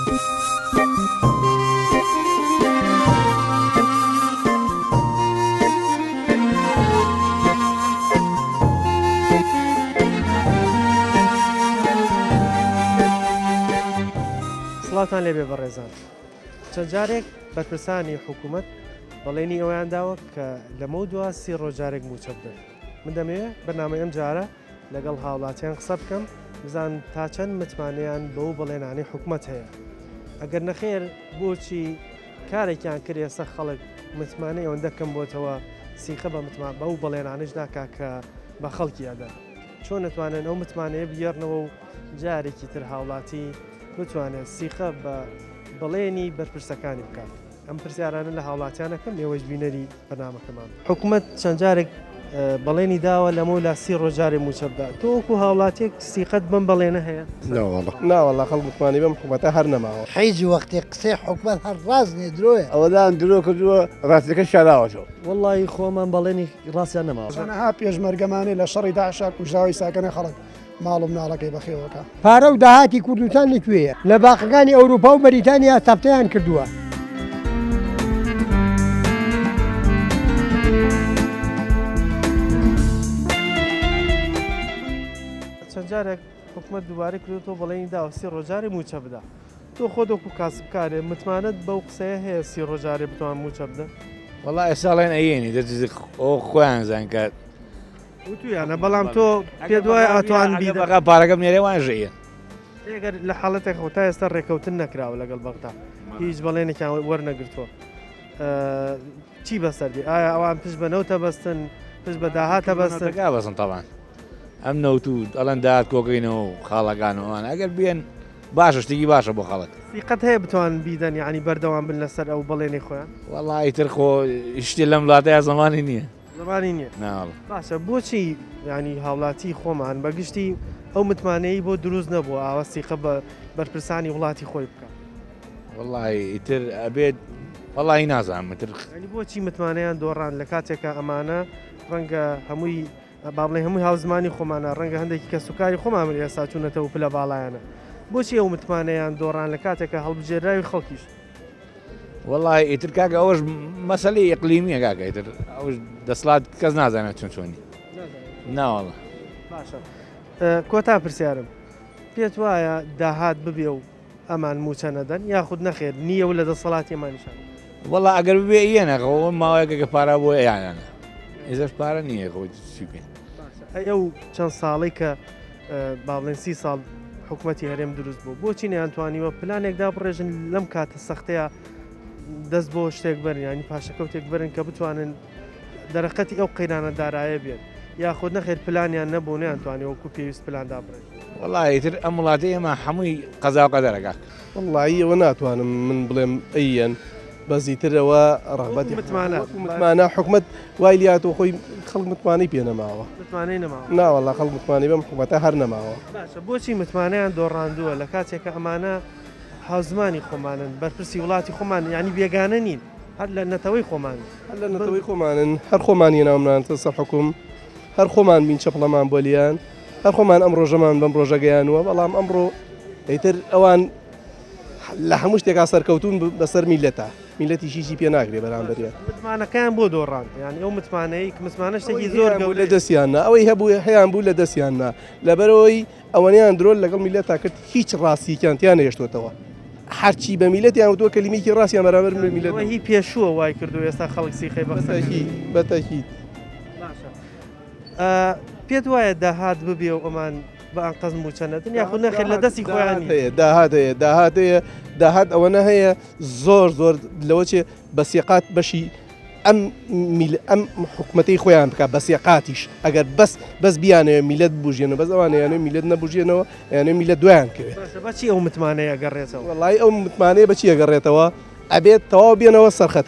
سڵاتان لێبێ بەڕێزان چەند جارێک بەرپرسانی حکوومەت بەڵێنی ئەویان داوە کە لەمە دووە 30 ڕۆژارێک موچە بدەن من دەمەوێت بەنامە ئەم جارە لەگەڵ هاوڵاتیان قسە بکەم بزان تا چەند متمانەیان بەو بەڵێنانی حکوومەت هەیە ئەگەر نەخێر بۆچی کارێکیان کرد ئێستا خەڵک متمانەی ئەوەندە کەم بۆتەوە سیخە بەو بەڵێنانش ناکا کە بە خەڵکی ئەدا چۆن نتوانن ئەو متمانەیە بگێڕنەوە و جارێکی تر هاوڵاتی بتوانێت سیخە بە بەڵێنی بەرپرسەکانی بکات ئەم پرسیارانە لە هاوڵاتیانەکەم لێوەش بینەری بەنامەکەمان حکوومەت چەند جارێک بەڵێنی داوە لەمە لا 30 ڕۆژارێ موچە بدات تۆ وەکو هاوڵاتێک سیقەت بەم بەڵێنە هەیە ناوەڵا خەڵک متمانی بەم حکوومەتە هەر نەماوە حیزی وەختی قسەی حکوومەت هەر ڕاستنێ درۆیە ئەوەدان درۆ کردووە ڕاستەکە شاراوەتەوە وەڵی خۆمان بەڵێنی ڕاستیان نەماوە ئەها پێشمەرگەمانەی لە شەڕی داعشا کوژاوی ساکەنە خەڵک ماڵ و مناڵەکەی بەخێوەکە پارە و داهاتی کوردستان لەکوێیە لە باقەکانی ئەوروپا و بەریتانیا تەفتەیان کردووە چەند جارێک حکوومەت دووبارە کردوەوە بەڵێنی داوە 30 ڕۆژارێ موچە بدە تۆ خۆ دۆکو کاسبکارێ متمانەت بەو قسەیە هەیە 30 ڕۆژارێ بتوان موچە بدە وەڵا ئێساڵێن ئەیێنی دەچ خۆیان زان کات وتویانە بەڵام تۆ پێ دوای ئەتوان بیدەقا پارەکەم نێرێ وانژەیە ئەگەر لە حاڵەتێک تا ئێستا ڕێکەوتن نەکراوە لەگەڵ بەغدا هیچ بەڵێنێکیان وەرنەگرتووە چی بەسەردی ئایا ئەوان پشت بە نەوتە بەستن پشت بە داهاتە بەستنگا بەسن تاوان ئەم نەوت و ئەڵەن داهات کۆکەینەوە و خاڵەکانەوەوان ئەگەر بێن باشە شتێکی باشە بۆ خەڵک سیقەت هەیە بتوان بیدەن یعنی بەردەوام بن لەسەر ئەو بەڵێنی خۆیان وەڵی تر خۆ شتێ لەم وڵاتەیە زمانی نییە زمانی نییە باشە بۆچی ینی هاوڵاتی خۆمان بەگشتی ئەو متمانەی بۆ دروست نەبووە ئاوە سیقە بە بەرپرسانی وڵاتی خۆی بکات وەڵی ئیتر ئەبێت وەڵی نازانم تر بۆچی متمانەیان دۆڕان لە کاتێکە ئەمانە ڕەنگە هەمووی بابڵێ هەمووی هاوزمانی خۆمانە ڕەنگە هەندێکی کە سوکاری خۆمان ئێستا چوونەتەوە پلە باڵایانە بۆچی ئەو متمانەیان دۆڕان لە کاتێکە هەڵبژێراوی خەڵکیش وەڵی ئیتر کاکە ئەوەش مەسەلەی ئەقلیمیە کاکە ئیتر ئەوش دەسڵات کەس نازانێت چۆن چۆنی ناوەڵە باشە کۆتا پرسیارم پێت وایە داهات ببێ و ئەمان موچە نەدەن یاخود نەخێر نییە و لە دەسەڵاتی ئەمانیشان وەڵا ئەگەر بێ ئێنەقەوە ماوەیەکە پارا بۆ ئەیانە ئێزەش پارە نییە چی بێن ئەو چەند ساڵی کە باڵێن 30 ساڵ حکوومەتی هەرێم دروست بوو بۆچی نەیانتوانیوە پلانێکدا بڕێژن لەم کاتە سەختەیە دەست بۆ شتێک بەرن ینی پاشەکەوتێک بەرن کە بتوانن دەرەقەتی ئەو قەیرانە دارایە بێت یاخود نەخێر پلانیان نەبوو نەیانتوانی وەکو پێویست پلاندا بڕێن وەڵی تر ئەم وڵاتی ئێمە هەمووی قەزاوقە دەرەکات وەڵی ئەوە ناتوانم من بڵێم ئەیەن بەزیترەوە ڕغبەتی متمانە حکوومەت وای لاتەوە خۆی خەڵک متمانەی پێ نەماوە ناوەڵا خەڵک متمانی بەم حکوومەتە هەر نەماوە باشە بۆچی متمانەیان دۆڕاندووە لە کاتێکە ئەمانە هاوزمانی خۆمانن بەرپرسی وڵاتی خۆمان ینی بێگانە نین هەر لە نەتەوەی خۆمان هەر لە نەتەوەی خۆمانن هەر خۆمانی ناومنانتە سە حکوم هەر خۆمان بین چەپڵەمان بۆلیان هەر خۆمان ئەم ڕۆژەمان بەم ڕۆژەگەیانوە بەڵام ئەمڕۆ ئەیتر ئەوان لە هەموو شتێکا سەرکەوتون بەسەر میلەتە میلەتیشیشی پێ ناگرێ بەرامبەریان متمانەکەیان بۆ دۆڕان یانی ئەو متمانەی متمانە شتێکی زۆر بوو لە دەستیاننا ئەوەی هەبوو هەیان بوو لە دەستیاننا لەبەرەوەی ئەوەنیان درۆل لەگەڵ میلەتا کرد هیچ ڕاستیکیانتیان نێشتوتەوە هەرچی بە میلەتیان وتووە کەلیمێکی ڕاستیان بەرامبەر میلەت هی پێشووە وای کردو ئێستا خەڵک سیخەی بەتەکید پێت وایە داهات ببێ و ئەمان بە ئەنقەز موچە نەدن یاخود نەخێر لە دەستی خۆیان هەیە داهات ئەوەنە هەیە زۆر لەوە چێ بەسیقات بەشی ئەم حکوومەتەی خۆیان بکە بەسیقاتیش ئەگەر بەس بیانەوە میلەت بژێنەوە بەس ئەوانە یانێ میلەت نەبژێنەوە یانێ میلەت دویان کەوێت بەچی ئەو متمانەیە گەڕێتەوە وەڵی ئەو متمانەیە بەچی ئەگەڕێتەوە ئەبێت تەواو بێنەوە سەرخەت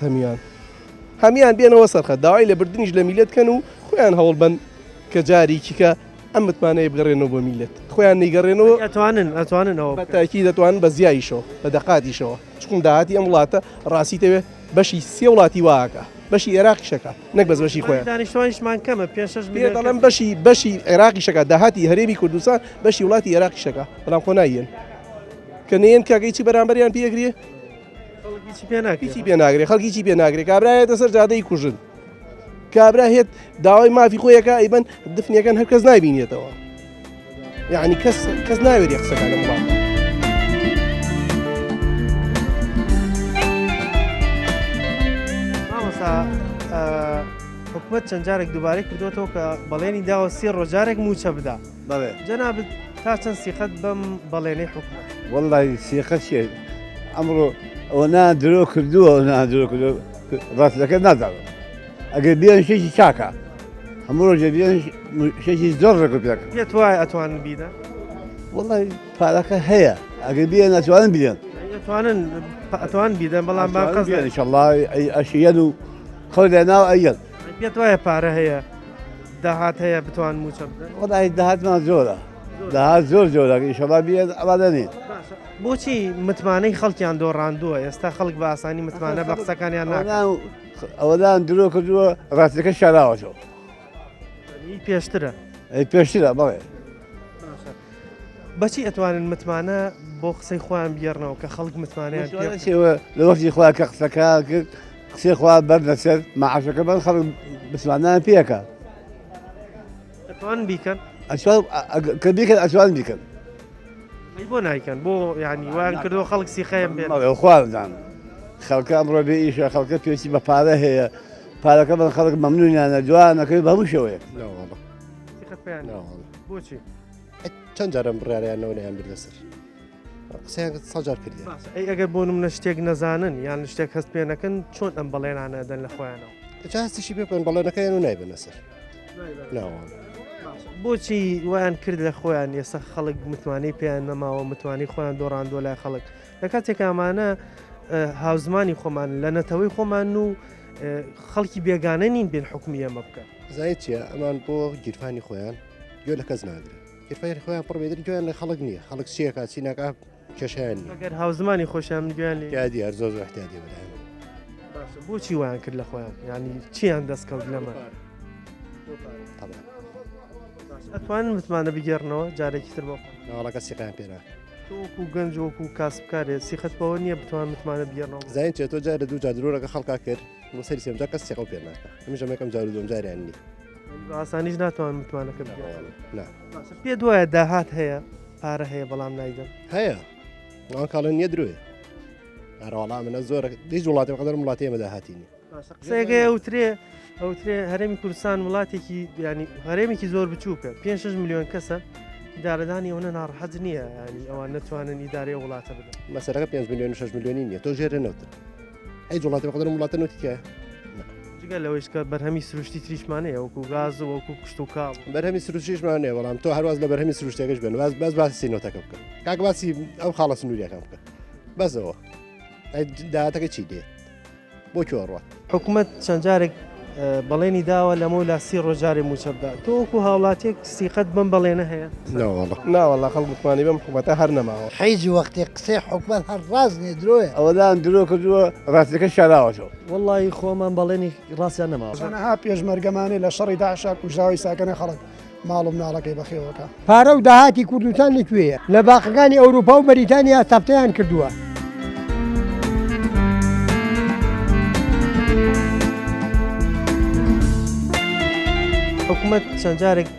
هەمیان بێنەوە سەرخەت داوای لە بردنیش لە میلەت کەن و خۆیان هەوڵ بن کە جارێکی کە ئەم متمانەیە بگەڕێنەوە بۆ میلەت خۆیان نەیگەڕێنەوە ئەتواننەوە بەتاکی دەتوانن بە زیاییشەوە بە دەقاتیشەوە چکم داهاتی ئەم وڵاتە ڕاستیتەوێ بەشی سێ وڵاتی واکە بەشی عێراقیشەکە نەک بەس بەشی خۆیان دانیشتوانیشمان کەمە 5-6 دەڵێم بەشی عێراقیشەکە داهاتی هەرێمی کوردستان بەشی وڵاتی عێراقیشەکە بەڵام خۆ نایەن کە کە نێن کاگەیی بەرامبەریان پێگرێ خەڵکیی پێ ناکەی هیچی پێ ناگرێت خەڵکیی پێ ناگرێت کابراایەتە سەر جادەی کوژن کابرا هێت داوای مافی خۆیەکە ئەیبەن دفنیەکان هەر کەس نایبینێتەوە یعنی کەس ناوێت قسەکان لە وڵات حکوومەت چەند جارێک دووبارەی کردوەوە کە بەڵێنی داوە سی ڕۆژارێک موچە بدا بەڵێ جەنابەت تا چەند سیقەت بەم بەڵێنەی حکوومەت وەڵی سیخە چێ ئەمڕۆ ئەوە نادرۆ کردووە نادرۆ کردو ڕاستەکە نازانم ئەگەر بیان شێکی چاکە هەموو ڕۆژە بیان شێکی زۆر ڕێک پێکە پێت وایە ئەتوانن بیدە وەڵی پارەکە هەیە ئەگەر بیان ناتوانن بیان ئەتوان بیدەن بەڵام با قەز ئینشەڵڵا ئەشیەن و خەڵ لە ناو ئەیەن پێت وایە پارە هەیە داهات هەیە بتوان موچە بدەن وەڵی داهاتمان زۆرە داهات زۆر جۆرە ئینشەڵڵا بیان ئەوادەنین بۆچی متمانەی خەڵکیان دۆڕاندووە ئێستا خەڵک بە ئاسانی متمانە بە قسەکانیان ناکەن ئەوەدان درۆ کردووە ڕاستەکە شاراوەتەوە پێشترە ئەی پێشترە بەڵێ بەچی ئەتوانن متمانە بۆ قسەی خۆیان بگێڕنەوە کە خەڵک متمانیان شێوە لە وەختی خوا کە قسەکە کرد قسەی خوا بەر لەسەر مەعاشەکە بەن خەڵک بسمانیان پێکە ئەتوان بیکەن کە بیکەن ئەتوان بیکەن ئەی بۆ نایکەن بۆ یعنی وایان کردەوە خەڵک سیخەیەم بێت خوازان خەڵکە ئەمڕۆ بێ ئیشە خەڵکە پێویستی بە پارە هەیە پارەکە بەن خەڵک مەمنونیانە جوانەکەی بە هەموو شێوەیە سیخەت پێیان بۆچی چەند جارم بڕارەیانەوە نیان بیر لەسەر قسەیان سەجار کردی ئەی ئەگەر بۆ منە شتێک نەزانن یان شتێک هەست پێ نەکەن چۆن ئەم بەڵێنانە دەن لە خۆیانەوە هەستیشی پێ بکەن بەڵێنەکەیان و نایبن لەسەر ناوان بۆچی وایان کرد لە خۆیان ێستا خەڵک متمانەی پێیان نەماوە متوانی خۆیان دۆڕاندوە لای خەڵک لە کاتێک ئەمانە هاوزمانی خۆمان لە نەتەوەی خۆمان و خەڵکی بێگانە نین بێن حکومی ئەمە بکە زای چییە ئەمان بۆ گیرفانی خۆیان گوێ لە کەس ناگرێت گیرفانی خۆیان پڕبێدر گویان لە خەڵک نییە خەڵک چیەکە چی ناکە کێشیان نیە ئەگەر هاوزمانی خۆشیان گویان لێ یادی هەر زۆر احتیاجی بەلایەن بۆچی وایان کرد لە خۆیان ینی چیان دەستکەوت لەمە ئەتوانن متمانە بگێڕنەوە جارێکی تر بۆ ناوەڵەکە سیقیان پێ ناکە تۆکو گەنج وەکو کاسبکارێت سیخەت بەوە نییە بتوان متمانە بگێڕنەوە زین چێت تۆ جارە دوو جادرۆرەکە خەڵکا کرد سەری سێمجا کەس سیقە پێ ناکە هەمیشە یەکەم جار و دوم جاریان نی بە ئاسانیش ناتوان متمانەکە نا پێ دوایە داهات هەیە پارە هەیە بەڵام نایدەم هەیە ئەوان کاڵن نیە درۆیە هەروەڵام منە زۆر دیش وڵاتی بەقدر وڵاتی ئێمە داهاتینی قسەیەکە ئەوترێ هەرێمی کوردستان وڵاتێکی ینی هەرێمێکی زۆر بچووکە 5 میلیۆن کەسە ئیدارەدانی ئەوە ناڕەحەت نییە ینی ئەوان نتوانن ئیدارەیە وڵاتە بدەن مەسەرەکە 5 میلیۆن 6 میلیۆنی نییە تۆ ژێرە نەوتر ئەی وڵاتی بەقدر وڵاتە نوتیکە جگە لەوەیش کە بەرهەمی سروشتی تریشمانەیە وەکو گاز و وەکو کشت و کاڵ بەرهەمی سروشتیشمانێ بەڵام تۆ هەرواز لە بەرهەمی سروشتێکش بن بەس باسی سینۆتەکە بکە کاک باسی ئەو خاڵە سنووریەکان بکە بەسەوە داهاتەکە چی دێت بۆ کۆڕوات حکوومەت چەند جارێک بەڵێنی داوە لەمە لا سی ڕۆژارێ موچەبدا تۆ وەکو هاوڵاتێک سیقەت بم بەڵێنە هەیە ناوەڵا خەڵک متمانی بەم حکوومەتە هەر نەماوە حیزی وەختی قسەی حکومەت هەر ڕاست نیە درۆیە ئەوەدان درۆ کردووە ڕاستەکە شاراوەتەوە وەڵی خۆمان بەڵێنی ڕاستیان نەماوە سەنەها پێشمەرگەمانەی لە شەڕی داعشا کوژاوی ساکەنە خەڵک ماڵ و مناڵەکەی بەخێوەکە پارە و داهاتی کوردستان لەکوێیە لە باخەکانی ئەوروپا و بەریتانیا تەفتەیان کردووە حکوومەت چەند جارێک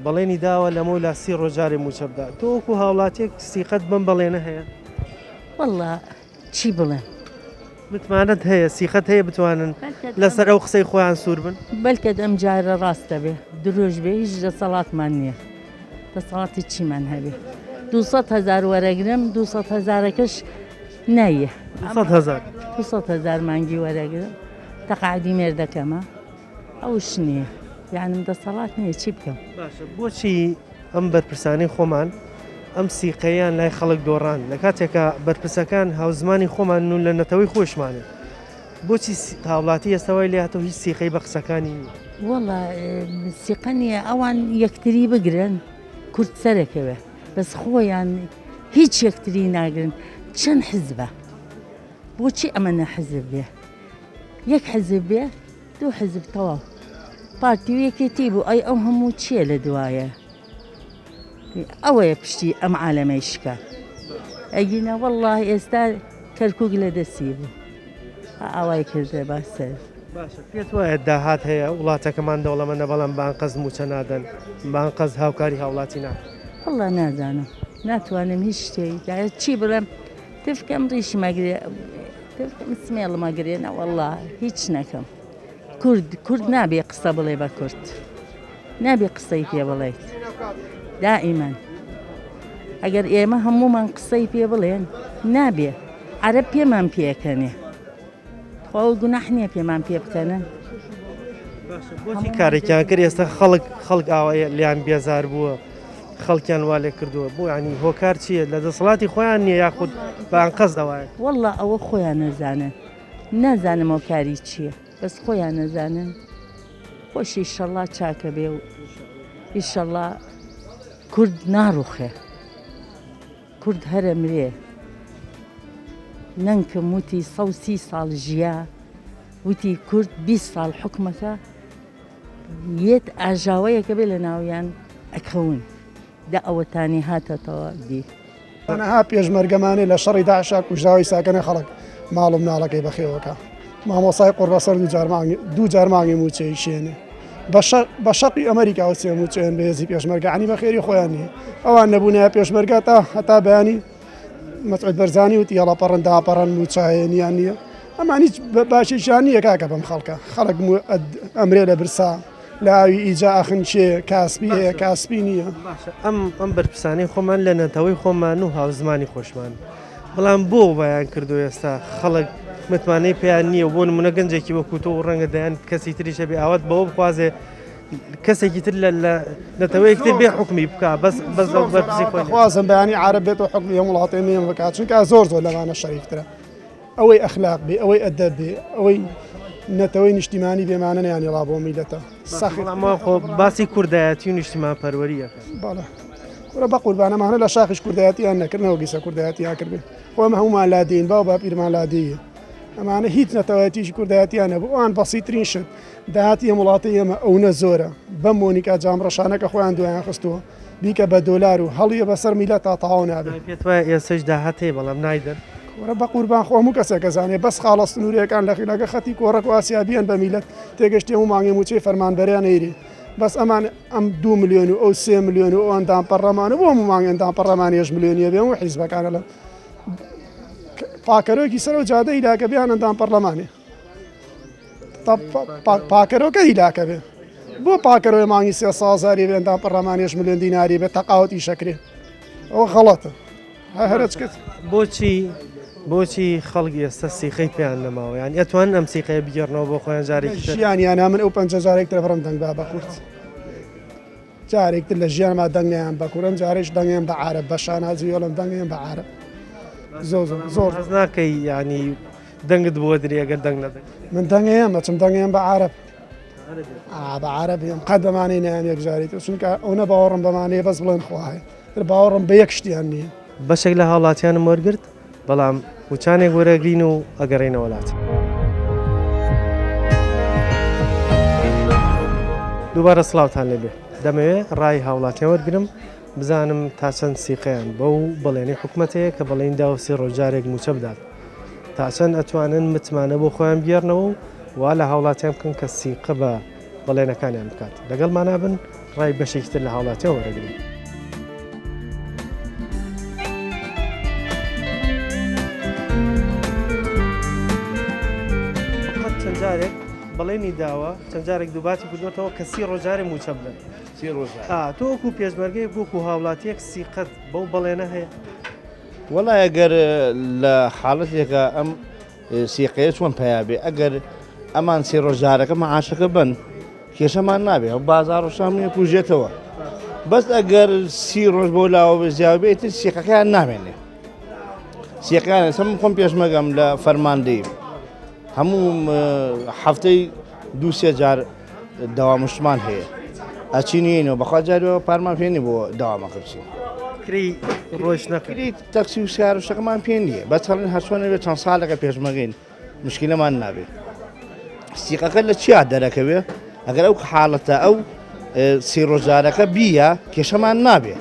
بەڵێنی داوە لەمە لا سی ڕۆژارێ موچەبدا تۆ وەکو هاوڵاتێک سیقەت بم بەڵێنە هەیە والله چی بڵێن متمانەت هەیە سیخەت هەیە بتوانن لەسەر ئەو قسەی خۆیان سوور بن بەلکە ئەم جارە ڕاستە بێ درۆژ بێ هیچ دەسەڵاتمان نییە دەسەڵاتی چیمان هەبێ 200,000 وەرەگرم 200,000ەکەش نایە 200,000 مانگی وەرەگرم تەقاعدی مێردەکەمە ئەوش نییە یعنی دەسەڵات نییە چی بکەم باشە بۆچی ئەم بەرپرسانەی خۆمان ئەم سیقەیان لای خەڵک دۆڕان لە کاتێکە بەرپرسەکان هاوزمانی خۆمان و لە نەتەوەی خۆشمانێت بۆچی هاوڵاتی ئێستاوای لێهاتەوە هیچ سیقەی بە قسەکانی وەڵا سیقە نییە ئەوان یەکتری بگرن کورد سەرەکەوێ بەس خۆیان هیچ یەکتری ناگرن چەند حزبە بۆچی ئەمە نەحزب بێ یەک حزب بێ دوو حزب تەواو پارتی و یەکێتی بوو ئەی ئەو هەموو چییە لە دوایە ئەوەیە پشتی ئەم عالەمەی شکە ئەگینە وەڵڵاهی ئێستا کەرکووک لە دەستی بوو ئاوای کردێ باسەر باشە پێت وایە داهات هەیە وڵاتەکەمان دەوڵەمەندە بەڵام بانقەز موچە نادەن بانقەز هاوکاری هاوڵاتی ناکەن وەڵڵا نازانم ناتوانم هیچ شتێک چی بڵێم تفکەم ڕیشی مەگرێ تفکەم سمێڵ مەگرێنە وەڵڵا هیچ نەکەم کورد نابێ قسە بڵێ بە کورد نابێ قسەی پێ بڵێیت دائیمەن ئەگەر ئێمە هەمومان قسەی پێ بڵێن نابێ عەرەب پێمان پێکەنێ خۆ گوناح نییە پێمان پێ بکەنن بۆچی کارێکیان کرد ئێستا خەڵک ئاوایە لیان بێزار بووە خەڵکیان وا لێ کردووە بۆ ینی هۆکار چییە لە دەسەڵاتی خۆیان نییە یاخود بانقەز دەوایە وەڵڵا ئەوە خۆیان نەزانن نازانم ئەو کاری چییە بەس خۆیان نەزانن خۆشی ئیشەڵڵا چاکە بێ و ئیشەڵڵا کورد ناڕوخێ کورد هەرە مرێ نەنکم وتی 130 ساڵ ژیا وتی کورد 20 ساڵ حکومەکە یەت ئاژاوەیەکە بێ لە ناویان ئەکەون دا ئەوەتانی هاتەتەوە دی ئەنەها پێشمەرگەمانەی لە شەڕی داعشا کوژراوی ساکەنە خەڵک ماڵ و مناڵەکەی بەخێوەکە مامۆسای قوربەسەر دوو جار مانگی موچەی شێنێ بە شەقی ئەمریکا و سێ موچێن بە هێزی پێشمەرگە عنی بە خێری خۆیان نییە ئەوان نەبوونە پێشمەرگە تا هەتا بەیانی مەسعود بەرزانی وتی هەڵە پەڕن داپەڕن موچایەنیان نییە ئەمان هیچ باشیشان نییە کاکە بەم خەڵکە خەڵک ئەمرێ لە برسا لاوی ئیجا ئەخن چێ کاسبی هەیە کاسبی نییە ئەم بەرپرسانەی خۆمان لە نەتەوەی خۆمان و هاوزمانی خۆشمان بەڵام بۆ بەیان کردو ئێستا خەڵک متمانەی پێیان نییە بۆ نمونە گەنجێکی وەکوتۆ و ڕەنگە دەیان کەسی تریشە بێ ئاوات بەوە بخوازێ کەسێکی تر لە نەتەوەیەکتر بێ حکمی بکە بەس بەرپرسی خۆی خوازم بەیانی عرب بێت و حکمی هەم وڵاتی نیم بکات چونکە زۆر لەوانە شەریفترە ئەوەی ئەخلاق بێ ئەوەی ئەدەب بێ ئەوەی نەتەوەی نیشتیمانی بێمانە نیانی ڕا بۆ میلەتە خۆ باسی کوردایەتی و نیشتیمان پەروەریەکە باڵە وەرە بە قوربانەمانە لە شاخش کوردایەتیان نەکردنەوە گیسە کوردایەتیان کرد خۆمە هەمومان لادین باو با پیرمان لادیە ئەمانە هیچ نەتەوەیەتیشی کوردایەتیانە بۆ ئەوان بەسیترین شت داهاتی وڵاتی ئێمە ئەوە زۆرە بەم مۆنیکا جامڕەشانەکە خۆیان دوایان خستووە بیکە بە دۆلار و هەڵیە بەسەر میلەت تا تەواو نابێت پێت وایە ئێستش داهات هەیە بەڵام نایدەن وەرە بە قوربان خۆ هەموو کەسێکە زانێ بەس خاڵەست نوورەکان لە خیلەکە خەتی کۆڕک و ئاسیابیان بە میلەت تێگەشتی هەموو مانگی موچەی فەرمانبەریان ئەیری بەس ئەمان ئەم 2 ملیۆن و ئەو 3 ملیۆن و ئەو ئەندام پەرلەمانە بۆ هەموو مانگی ئەندام پەرلەمانی 8 ملیۆنیە بێ و حیزبەکانە لە پاکەرۆکی سەر و جادە هیلاکە بیان ئەندام پەرلەمانی پاکەرۆکە هیلاکە بێ بۆ پاکەرۆی مانگی 300,000 بێ ئەندام پەرلەمانی 8 ملیۆن دیناری بێت تەقاوەتی شەکرێ ئەوە غەڵەتە هەرچ کرد بۆچی خەڵک ئێستا سیخەی پێیان نەماوە یان ئەتوان ئەم سیخەیە بگەڕنەوە بۆ خۆیان جارێکی ژیانیانە من ئەو 50,000 بڕم دەنگ با بە کورد جارێکتر لە ژیانما دەنگیان بە کوورم جارێش دەنگیان بە عارب بە شانازیۆڵم دەنگیان بە عارب زۆر حەز ناکەی ینی دەنگت بۆ دەری ئەگەر دەنگ نەدەن من دەنگیان مەچم دەنگیان بە عارب بە عاربیم قەت بەمانەی نیان یەکجاریت چونکە ئەوە باوەڕم بەمانەیە بەس بڵێن خواهێ باوەڕم بە یەک شتیان نییە بەشێک لە هاوڵاتیانم وەرگرت بەڵام وچانێک وەرەگرین و ئەگەڕێنە وڵات دووبارە سڵاوتان لەبێ دەمەوێت ڕای هاوڵاتیان وەرگرم بزانم تا چەند سیقەیان بەو بەڵێنی حکوومەتەیە کە بەڵێن داوسی ڕۆژارێک موچە بدات تا چەند ئەتوانن متمانە بۆ خۆیان بگەڕنەوە و وا لە هاوڵاتیان بکەن کە سیقە بە بەڵێنەکانیان بکات لەگەڵمان نابن ڕای بەشێکی تر لە هاوڵاتیان وەرەگرین جارێک بەڵێنی داوە چەند جارێک دووباتی کردوێتەوە کە 30 ڕۆژارێ موچە بدەن تۆ وەکو پێشمەرگەی بۆکو هاوڵاتیەک سیقەت بەو بەڵێنە هەیە وەڵای ئەگەر لە حاڵەتێکە ئەم سیقەیە چۆن پێیابێ ئەگەر ئەمان 30 ڕۆژارەکە مەعاشەکە بن کێشەمان نابێ ئەو بازار و شامیە کوژێتەوە بەس ئەگەر 30 ڕۆژ بۆ لاوە زیاوبێتی سیقەکەیان نامێنێ سیقەیان سەم خۆم پێشمەگەم لە فەرماندەی هەموو هەفتەی 2-3 جار داوامشتمان هەیە ئەچینینەوە بەخوا جارەوە پارمان پێێنی بۆ داوامەکە بچین کری ڕۆژ نەکەی تەکسی و سیار و شەکەمان پێ نییە بە چەڵین هەرچۆنە بێت چەند ساڵەکە پێشمەگەین مشکلەمان نابێت سیقەکە لە چیا دەرەکەوێ ئەگەر ئەو حاڵەتە ئەو 30 ڕۆژارەکە بیە کێشەمان نابێت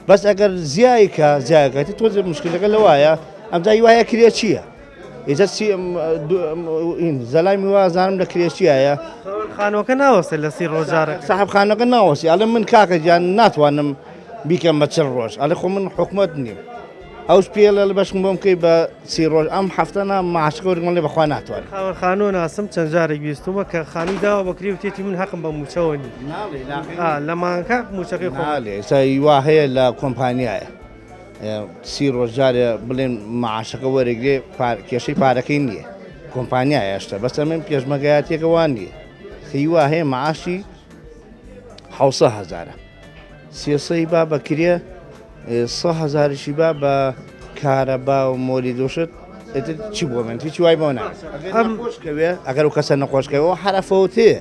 بەس ئەگەر زیایکە زیاکەتی تۆ مشکلەکە لەوایە ئەم جای وایە کرێ چییە؟ ئێجا زەلای میوازانم لە کرێچیایە خانۆکە ناوەستێت لە سی ڕۆژارێک ساحب خانەکە ناوەسی ئەڵێ من کاکە گیان ناتوانم بیکەم بە چل ڕۆژ ئەڵێ خۆ من حکومت نیم ئەوش پێڵە لە بەشم بۆم کەی بە سی ڕۆژ ئەم هەفتەنا ماشکەوەرگڵ لێ بەخوا ناتوانێت خانۆ ناسم چەند جارێک بیستمە کە خانی داوە بەکری و تێتی من حەقم بە موچەوە نی لە مانکە موچەکەی خاڵێ سایوا هەیە لە کۆمپانیایە سی ڕۆژارێ بڵێن معاشەکە وەرەگرێ کێشەی پارەکەی نییە کۆمپانیایە هێشتا بەسە من پێشمەگایەتێکەوان نییە خیوا هەیە معاشی 700,000 سێسەی با بەکرێ 100,000شی با بە کارەبا و مۆلی دۆشت چی بۆ من هیچ وای بۆ ناخۆشکەوێ ئەگەر و کەسە نەخۆشکەوە هەرەفەوتێ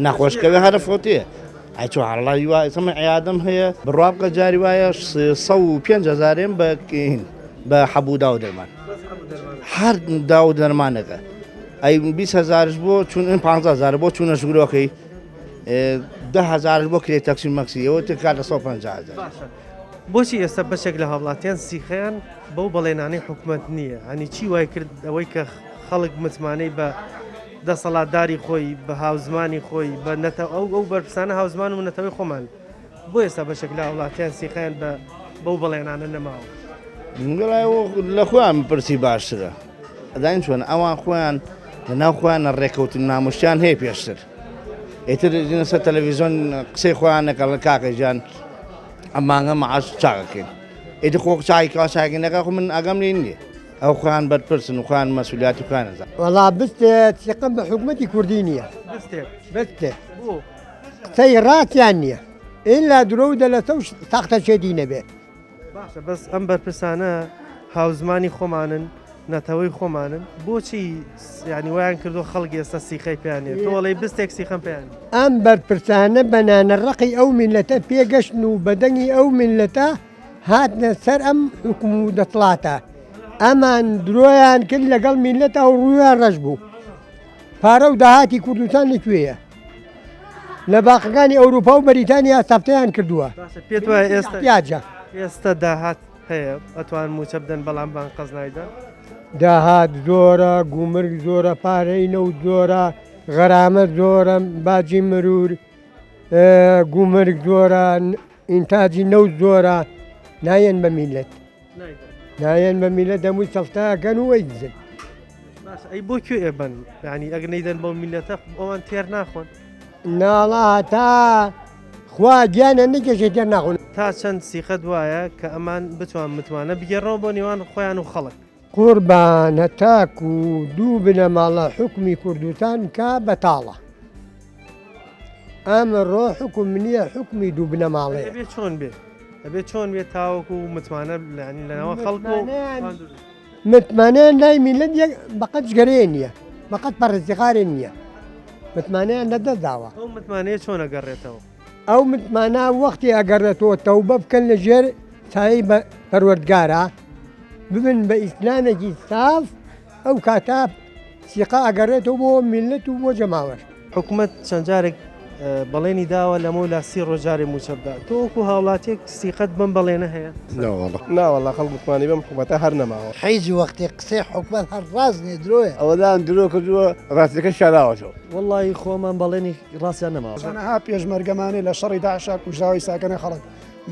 نەخۆشکەوێ هەرەفۆتێ ئەیچۆ هەڵی وای سەمە عیادەم هەیە بڕابکە جاری وایە 105,000 بە حەبوو داو دەرمان هەر داو دەرمانەکە ئەی 20,000 بۆ چون 15,000 بۆ چوونە ژگرۆکەی 10,000 بۆ کرێ تەکسی مەکسی ئەوە تر کار لە 150,000 بۆچی ئێستا بەشێک لە هەوڵاتیان سیخەیان بەو بەڵێنانی حکومت نییە هەنی چی وای کرد ئەوەی کە خەڵک متمانەی بە دەسەڵاتداری خۆی بە هاوزمانی خۆی بە ئەو بەرپرسانە هاوزمان و نەتەوەی خۆمان بۆ ئێستا بەشێک لە هەوڵاتیان سیخەیان بەو بەڵێنانە نەماوە لە خۆیان پرسی باشترە ئەداین چۆن ئەوان خۆیان لە ناو خۆیانە ڕێکەوتن نامۆشتیان هەیە پێشتر ئیتر جنسە تەلەڤیزۆن قسەی خۆیانەکە لە کاکەجان ئەمانگە مەعاش چاکەکەین ئیتر خۆ چای کاساکەینەکە خۆ من ئەگەم لێ نییە ئەو خۆیان بەرپرسن و خۆیان مەسئولیاتی خۆیانەزان وەڵا بستێت سیقم بە حکومەتی کوردی نییە بستێ قسەی ڕاتیان نییە ئللا درۆ و دەلەتە و تاختە چێدی نەبێت باشە بەس ئەم بەرپرسانە هاوزمانی خۆمانن نەتەوەی خۆمانن بۆچی یعنی وایان کردو خەڵک ئێستا سیخەی پیانێت تۆ وەڵی بستێک سیخەم پیان ئەم بەرپرسانە بەنانەڕقی ئەو میلەتە پێگەشتن و بەدەنگی ئەو میلەتە هاتنە سەر ئەم حکوم و دەسڵاتە ئەمان درۆیان کرد لەگەڵ میلەتە و ڕوویان ڕەش بوو پارە و داهاتی کوردستان لەکوێیە لە باقەکانی ئەوروپا و بەریتانیا سەفتەیان کردووە پێت وایە ئێستا ئێستا داهات هەیە ئەتوان موچە بدەن بەڵام بان قەز نایدا داهات زۆرە گومرگ زۆرە پارەی نەوت زۆرە غەرامە زۆرە باجی مرور گومرگ زۆرە ئینتاجی نەوت زۆرە نایەن بە میلەت نایەن بە میلەت دەمووی سەفتاکەن و وەیدزن ئەی بۆ کوێ ئێبن ینی ئەگە نەیدەن بۆ میلەتە ئەوان تێر ناخۆن ناڵا تا خوا گیانە نەکێشێت تێر ناخۆن تا چەند سیخە دوایە کە ئەمان بتوان متوانە بگەڕەوە بۆ نێوان خۆیان و خەڵک قوربانە تاک و دوو بنە ماڵە حکومی کوردستان کا بەتاڵە ئەمڕۆ حکوم نییە حکومی دوو بنە ماڵەیە ئەبێ چۆن بێ ئەبێ چۆن بێت تاوەکو و متمانە لەنەوە خەڵک متمانیان لای میلەت بەقەت گەرێ نییە بەقەت پەرستیخارێ نییە متمانیان لەدەداوە ئەو متمانەیە چۆن ئەگەڕێتەوە ئەو متمانە وەختی ئەگەڕێتەوە تەوبە بکەن لە ژێر چای پەروەردگارە ببن بە ئیسلامێکی ساف ئەو کاتا سیقا ئەگەڕێتەوە بۆ میلەت و بۆ جەماوەش حکوومەت چەند جارێک بەڵێنی داوە لەمە لا سی ڕۆژاری موچەبدا تۆکو هاوڵاتێک سیقەت بم بەڵێنە هەیە ناوەڵا خەڵ گوتمانی بەم حکومەتە هەر نەماوە حیزی وەختی قسەی حکومەت هەر ڕاستنی درۆیە ئەوەدان درۆ کردووە ڕاستەکە شاراوەتەوە وڵی خۆمان بەڵێنی ڕاستیان نەماوە ها پێشمەرگەمانی لە شەڕی داعشا کوژاوی ساکەنە خەڵک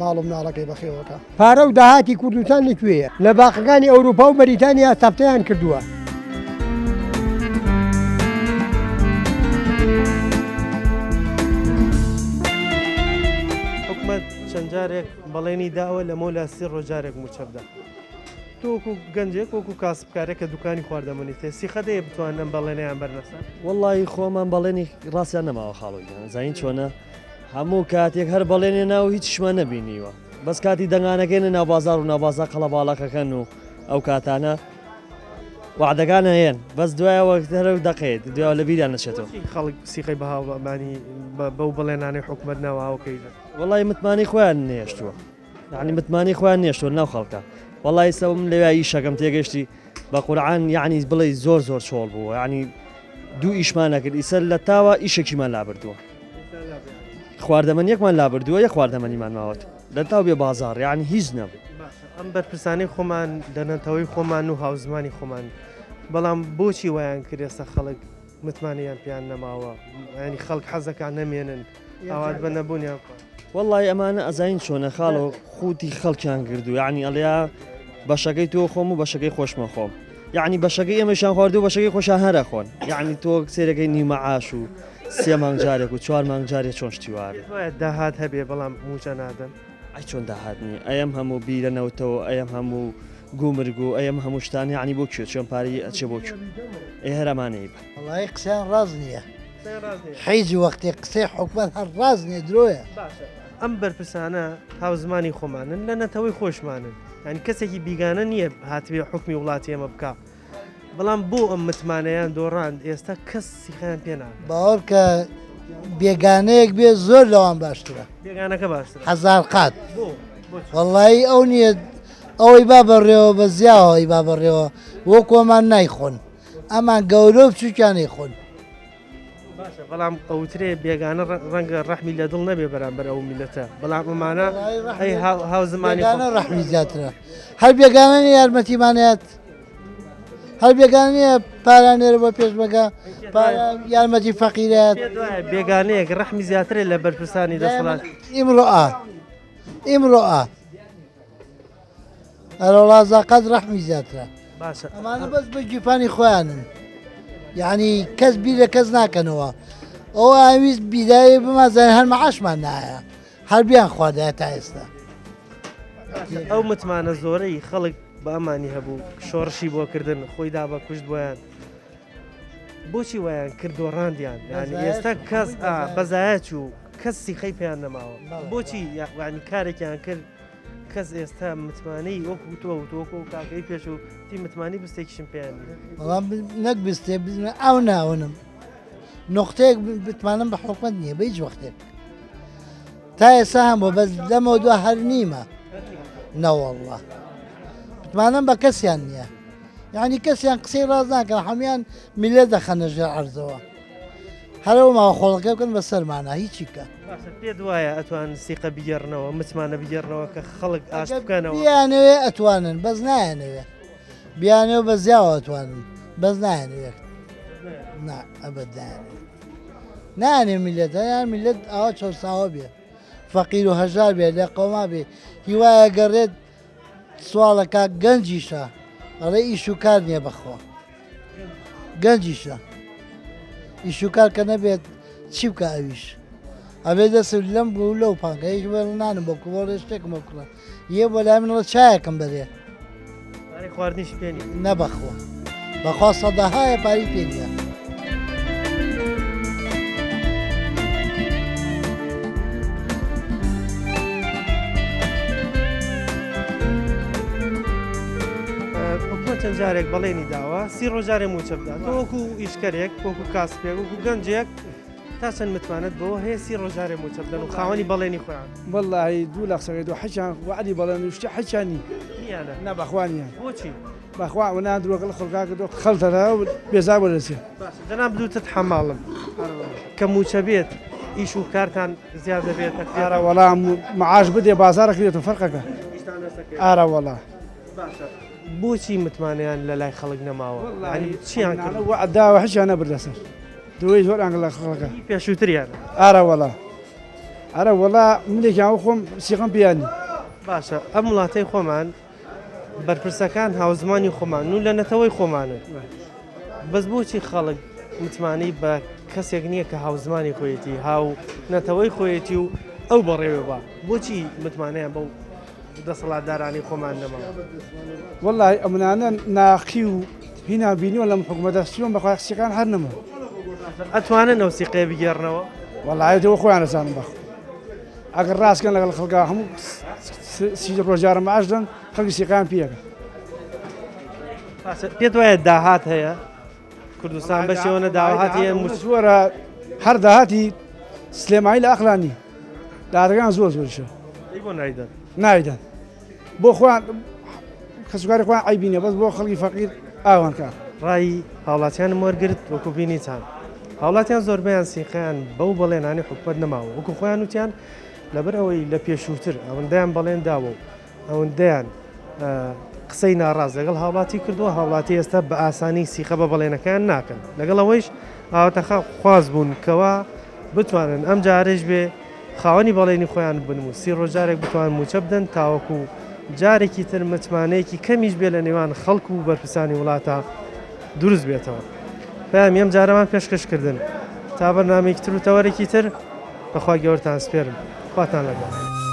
ماڵ و مناڵەکەی بەخێوەکە پارە و داهاتی کوردستان لەکوێیە لە باقەکانی ئەوروپا و بەریتانیا سەفتەیان کردووە چەند جارێک بەڵێنی داوە لە مۆلا سی ڕۆژارێک موچەبدا تۆکو گەنجێک وەکو کاسبکارێک کە دوکانی خواردەمەنی تێ سیخە دەیە بتوانن بەڵێنیان بەرنەسەر وڵی خۆمان بەڵێنی ڕاستیان نەماوە خاڵۆی زین چۆنە هەموو کاتێک هەر بەڵێنێ ناو هیچ شمان نەبینیوە بەس کاتی دەنگانەکەێنە ناو بازار و ناوبازار قەڵە باڵەکەکەن و ئەو کاتانە وعدەکان هەیەن بەس دوایەوە هەرە دەقێت دوای لە بیریان نەچێتەوە خەڵک سیخەی بەهاومانی بەو بەڵێنانی حکومەت ناوەکەیدا وڵی متمانی خۆیان نێشتووە یعنی متمانی خۆیان نێشتوە ناو خەڵکە وڵی سەوم لەوایی شەکەم تێگەشتی بە قورعان یعنی بڵێ زۆر چۆڵ بووە ینی دوو ئیشمانەکرد ئیسەر لە تاوە ئیشێکیمان لابردووە خواردەمەنیەکمان لابردووە یە خواردەمەنیمان ماوەت لە تاو بێ بازار یعنی هیچ نەم ئەم بەرپرسانەی خۆمان دەنەتەوەی خۆمان و هاوزمانی خۆمان بەڵام بۆچی وایان کرێسە خەڵک متمانیان پیان نەماوە ینی خەڵک حەزەکان نەمێنن ئاوات بە نەبوونیان وەڵی ئەمانە ئەزین چۆنە خاڵەوە خوتی خەڵکیان کردو یعنی ئەڵیا بەشەکەی تۆ خۆم و بەشەکەی خۆشمە خۆم یعنی بەشەکەی ئێمەشان خواردو و بەشەکەی خۆشان هەرە خۆن یعنی تۆ سێرەکەی نیمەعاش و 3 مانگ جارێک و 4 مانگ جارێک چۆن شتیوارە داهات هەبێ بەڵام موچە نادەن ئەی چۆن داهاتنی ئەم هەموو بیرەنەوتەوە ئەم هەموو گومرگ و ئەم هەموو شتانی عنی بۆ کوێ چۆن پاری ئەچێ بۆ کوێ ئێ هەرەمانەی بە وڵی قسەیان ڕاز نییە حیجی وەختی قسەی حکومەت هەر ڕاز نییە درۆیە ئەم بەرپرسانە هاوزمانی خۆمانن لە نەتەوەی خۆشمانن ینی کەسێکی بیگانە نییە هاتوێ حکمی وڵاتی ئێمە بکە بەڵام بۆ ئەم متمانەیان دۆڕاند ئێستا کەس سیخیان پێنا باوەڕ کە بێگانەیەک بێ زۆر لەوان باشترە بێگانەکە باشتر هەزار قات وەڵی ئەو نییە ئەوەی با بەڕێەوە بە زیاوەی با بەڕێەوە وە کۆمان نایخۆن ئەمان گەورە و بچووکیان نەیخۆن بەڵام ئەوترێ بێگانە ڕەنگە ڕەحمی لە دڵ نەبێ بەرامبەر ئەو میلەتە بەڵام ئەمانە هاوزمانی ڕەحمی زیاترە هەر بێگانە یارمەتیمانێت هەر بێگانەیە پارانێرە بۆ پێش بەگە یارمەتی فەقیرێت بێگانەیەک ڕەحمی زیاترێ لە بەرپرسانی دەسەڵات ئیمڕۆ هەرۆڵازاقات ڕەحمی زیاترە ئەمانە بەس بە گیفانی خۆیانن یعنی کەس بیر لە کەس ناکەنەوە ئەوە ئاویست بیدایی بمازان هەر مەعاشمان نایە هەر بیان خواردایە تا ئێستا ئەو متمانە زۆرەی خەڵک بە ئەمانی هەبوو شۆڕشی بۆکردن خۆیدا بە کوشت بۆیان بۆچی وایان کردو ڕاندیان ینی ئێستا کەس بەزایەت و کەسی خەی پێیان نەماوە بۆچی یانی کارێکیان کرد کەس ئێستا متمانەی وەکو تۆ تۆکۆ و کاکەی پێش و تی متمانی بستێکیشم پێیان بەڵام نەک بستێ بزمە ئەو ناونم نقطەیەک بتمانم بە حکومەت نییە بە هیچ وەختێک تا ئێستا هەموو بەس لەمەوە دووە هەر نیمە نەوەڵڵە بتمانم بە کەسیان نییە یعنی کەسیان قسەی ڕاز ناکەن هەمویان میلە دەخەنە ژێر عەرزەوە هەرەوە ماوە خۆڵەکە بکەن بە سەرمانە هیچی کە پێ دوایە ئەتوان سیقە بگەڕنەوە متمانە بگەڕنەوە کە خەڵک ئاش بکەنەوە بیانەوێ ئەتوانن بەس نایەنەوێ بیانەوە بە زیاوە ئەتوانن بەس نایەنەوێت ئەبەت نانێ میلەت یان میلەت ئەوە چۆساوە بێ فەقیر و هەژار بێ لە قەوما بێ هیوایە گەڕێت سوالەکە گەنجیشە ئەڵێ ئیش و کار نییە بەخۆ گەنجیشە ئیش و کار کە نەبێت چی بکە ئەویش ئەبێ دەست لەم بوو لەو پانکە هیچ بەر نانم بۆ کوڵ ڕێشتێکم بۆ کوڵە یە بۆ لای منەوە چایەکەم بەرێ خواردنیش پێنی نەبەخۆ بەخوا سەدەهایە پاری پێ نییە چەند جارێک بەڵێنی داوە 30 ڕۆژارێ موچە بدات وەکو ئیشکەرێک وەکو کاسپێک وەکو گەنجێک تا چەند متمانەت بۆ هەیە 30 ڕۆژارێ موچە بدەن و خاوەنی بەڵێنی خۆیان والله دوو لە قسەکەی دو حەچیان وعدی بەڵێن شتی حەچانی نیانە نەبەخوانیان بۆچی بەخوا و نادرۆگە لە خەڵکا کردو خەڵتەرە و بێزار بەدەچێت جەناب بدوتت حەماڵم کە موچە بێت ئیش و کارتان زیاد دەبێت ئارە وەڵام معاش بدێ بازارە کرێت و فەرقەکە ئارە وەڵا بۆچی متمانیان لە لای خەڵک نەماوە چیان داوە حچیان نەبردەسەر دوی زۆر ئەنگ لە خەڵەکە پێشووتریان ئارە وەڵا ئارە وەڵا منێکیان خۆم سیقم پیانی باشە ئەم وڵاتەی خۆمان بەرپرسەکان هاوزمانی خۆمان و لە نەتەوەی خۆمانن بەس بۆچی خەڵک متمانی بە کەسێک نییە کە هاوزمانی خۆیەتی هاو نەتەوەی خۆیەتی و ئەو بەڕێوە بە بۆچی متمانیان بەو دەسەڵاتدارانی خۆمان نەما وەڵای ئەمانە ناقی و هینا بینیوە لەم حکومەتە سیۆن بەخوا قسەکان هەر نەما ئەتوانن ئەو سیقەیە بگێڕنەوە وەڵایەتەوە خۆیان دەزانن بەخ ئەگەر ڕاستکەن لەگەڵ خەڵکا هەموو 30 ڕۆژارە مەعاش دەن خەڵکی سیقیان پێەکە پێت وایە داهات هەیە کوردستان بەشێوەنە داهات هەیە وەرە هەر داهاتی سلێمانی لە ئەقلانی داهاتەکان زۆر زۆرشە بۆ نایدەن نایدەن بۆ خۆیان کەسوکاری خۆیان عیبینە بەس بۆ خەڵکی فەقیر ئاوان کار ڕای هاوڵاتیانم وەرگرت وەکو بینیتان هاوڵاتیان زۆربیان سیقیان بەو بەڵێنانی حکومەت نەماوە وەکو خۆیان وتیان لەبەر ئەوەی لە پێشووتر ئەوەندەیان بەڵێن داوە و ئەوەندەیان قسەی ناڕاست لەگەڵ هاوڵاتی کردووە هاوڵاتی ئێستا بە ئاسانی سیخە بە بەڵێنەکان ناکەن لەگەڵ ئەوەیش ئاواتەخە خواز بوون کەوا بتوانن ئەم جارێش بێ خاوەنی بەڵێنی خۆیان بن و سی ڕۆژارێک بتوان موچە بدەن تاوەکو جارێکی تر متمانەیەکی کەمیش بێ لە نێوان خەڵک و بەرپرسانی وڵاتە دروست بێتەوە پێم ئەم جارەمان پێشکەشکردن تا بەرنامەیەکی تر و تەوەرێکی تر بەخوا گەورتان سپێرم خواتان لەگەڵ